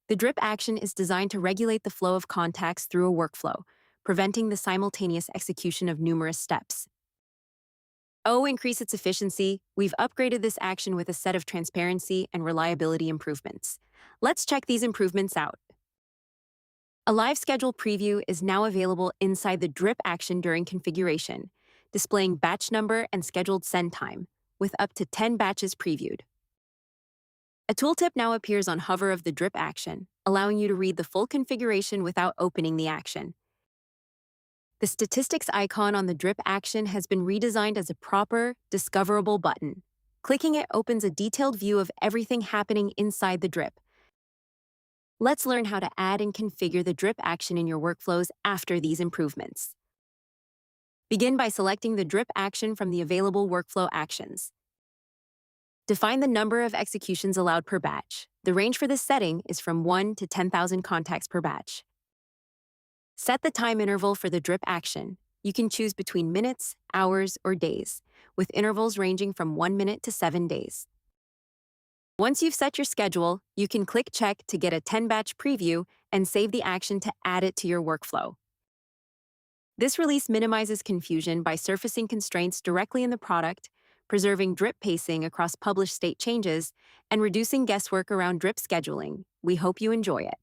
The drip action is designed to regulate the flow of contacts through a workflow, preventing the simultaneous execution of numerous steps. Increase its efficiency, we've upgraded this action with a set of transparency and reliability improvements. Let's check these improvements out. A live schedule preview is now available inside the drip action during configuration, displaying batch number and scheduled send time, with up to 10 batches previewed. A tooltip now appears on hover of the drip action, allowing you to read the full configuration without opening the action. The statistics icon on the drip action has been redesigned as a proper, discoverable button. Clicking it opens a detailed view of everything happening inside the drip. Let's learn how to add and configure the drip action in your workflows after these improvements. Begin by selecting the drip action from the available workflow actions. Define the number of executions allowed per batch. The range for this setting is from 1 to 10,000 contacts per batch. Set the time interval for the drip action. You can choose between minutes, hours, or days, with intervals ranging from 1 minute to 7 days. Once you've set your schedule, you can click Check to get a 10-batch preview and save the action to add it to your workflow. This release minimizes confusion by surfacing constraints directly in the product, preserving drip pacing across published state changes, and reducing guesswork around drip scheduling. We hope you enjoy it.